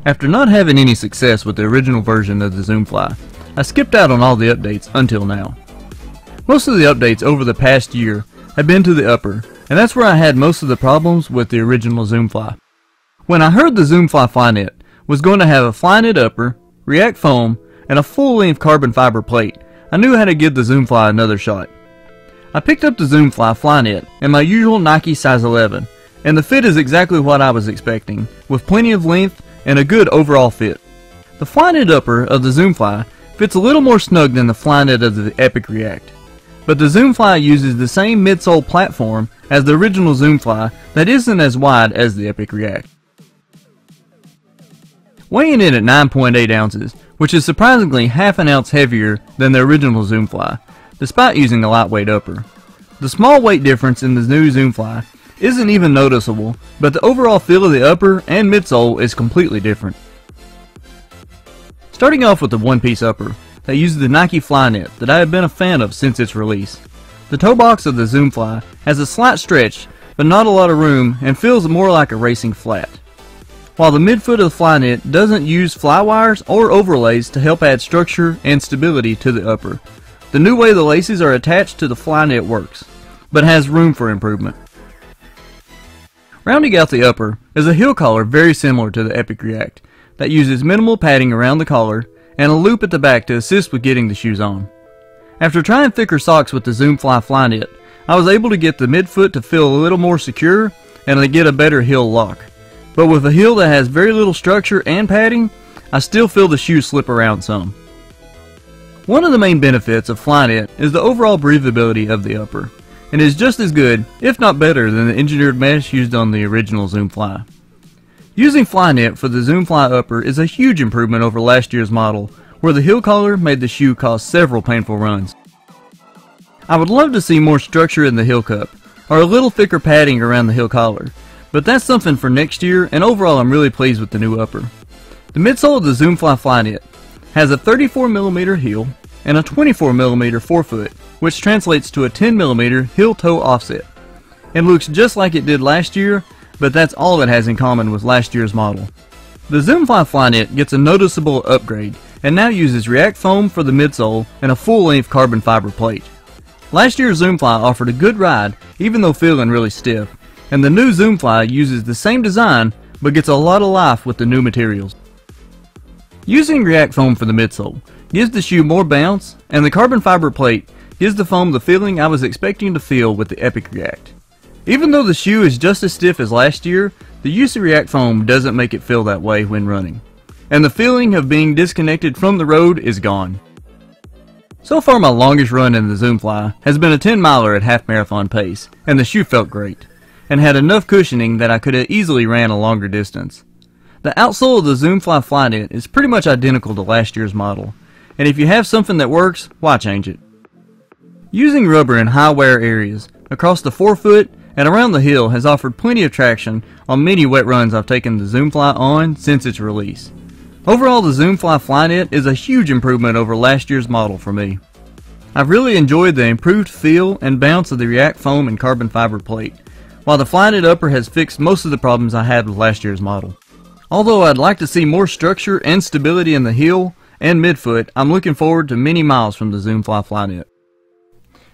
After not having any success with the original version of the Zoomfly, I skipped out on all the updates until now. Most of the updates over the past year have been to the upper, and that's where I had most of the problems with the original Zoomfly. When I heard the Zoomfly Flyknit was going to have a Flyknit upper, React foam, and a full-length carbon fiber plate, I knew how to give the Zoomfly another shot. I picked up the Zoomfly Flyknit in my usual Nike size 11, and the fit is exactly what I was expecting, with plenty of length and a good overall fit. The Flyknit upper of the Zoomfly fits a little more snug than the Flyknit of the Epic React, but the Zoomfly uses the same midsole platform as the original Zoomfly that isn't as wide as the Epic React. Weighing in at 9.8 ounces, which is surprisingly half an ounce heavier than the original Zoomfly, despite using the lightweight upper. The small weight difference in the new Zoomfly isn't even noticeable, but the overall feel of the upper and midsole is completely different. Starting off with the one-piece upper that uses the Nike Flyknit that I have been a fan of since its release. The toe box of the Zoomfly has a slight stretch, but not a lot of room and feels more like a racing flat. While the midfoot of the Flyknit doesn't use fly wires or overlays to help add structure and stability to the upper, the new way the laces are attached to the Flyknit works, but has room for improvement. Rounding out the upper is a heel collar very similar to the Epic React that uses minimal padding around the collar and a loop at the back to assist with getting the shoes on. After trying thicker socks with the Zoomfly Flyknit, I was able to get the midfoot to feel a little more secure and to get a better heel lock. But with a heel that has very little structure and padding, I still feel the shoe slip around some. One of the main benefits of Flyknit is the overall breathability of the upper, and is just as good, if not better, than the engineered mesh used on the original Zoomfly. Using Flyknit for the Zoomfly upper is a huge improvement over last year's model, where the heel collar made the shoe cause several painful runs. I would love to see more structure in the heel cup, or a little thicker padding around the heel collar, but that's something for next year, and overall I'm really pleased with the new upper. The midsole of the Zoomfly Flyknit has a 34mm heel and a 24mm forefoot, which translates to a 10mm heel-toe offset, and looks just like it did last year, but that's all it has in common with last year's model. The Zoomfly Flyknit gets a noticeable upgrade, and now uses React foam for the midsole and a full-length carbon fiber plate. Last year's Zoomfly offered a good ride, even though feeling really stiff, and the new Zoomfly uses the same design, but gets a lot of life with the new materials. Using React foam for the midsole gives the shoe more bounce, and the carbon fiber plate gives the foam the feeling I was expecting to feel with the Epic React. Even though the shoe is just as stiff as last year, the use of React foam doesn't make it feel that way when running, and the feeling of being disconnected from the road is gone. So far my longest run in the Zoomfly has been a 10-miler at half marathon pace, and the shoe felt great, and had enough cushioning that I could have easily ran a longer distance. The outsole of the Zoomfly Flyknit is pretty much identical to last year's model, and if you have something that works, why change it? Using rubber in high wear areas, across the forefoot, and around the heel has offered plenty of traction on many wet runs I've taken the Zoomfly on since its release. Overall, the Zoomfly Flyknit is a huge improvement over last year's model for me. I've really enjoyed the improved feel and bounce of the React foam and carbon fiber plate, while the Flyknit upper has fixed most of the problems I had with last year's model. Although I'd like to see more structure and stability in the heel and midfoot, I'm looking forward to many miles from the Zoomfly Flyknit.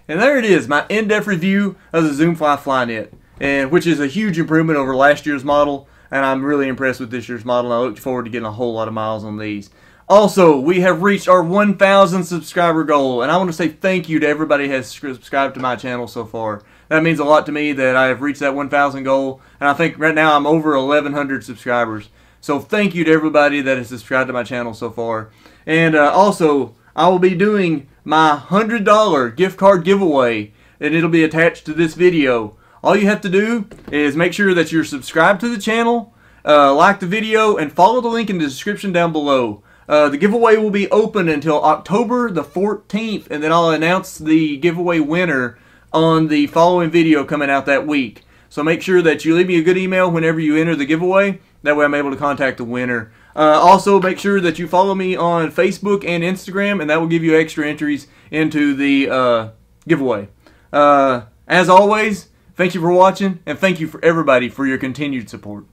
And there it is, my in-depth review of the Zoomfly Flyknit, and which is a huge improvement over last year's model, and I'm really impressed with this year's model, and I look forward to getting a whole lot of miles on these. Also, we have reached our 1,000 subscriber goal, and I want to say thank you to everybody who has subscribed to my channel so far. That means a lot to me that I have reached that 1,000 goal, and I think right now I'm over 1,100 subscribers. So thank you to everybody that has subscribed to my channel so far. And also, I will be doing my $100 gift card giveaway, and it'll be attached to this video. All you have to do is make sure that you're subscribed to the channel, like the video, and follow the link in the description down below. The giveaway will be open until October the 14th, and then I'll announce the giveaway winner on the following video coming out that week. So make sure that you leave me a good email whenever you enter the giveaway. That way I'm able to contact the winner. Also, make sure that you follow me on Facebook and Instagram, and that will give you extra entries into the giveaway. As always, thank you for watching, and thank you for everybody for your continued support.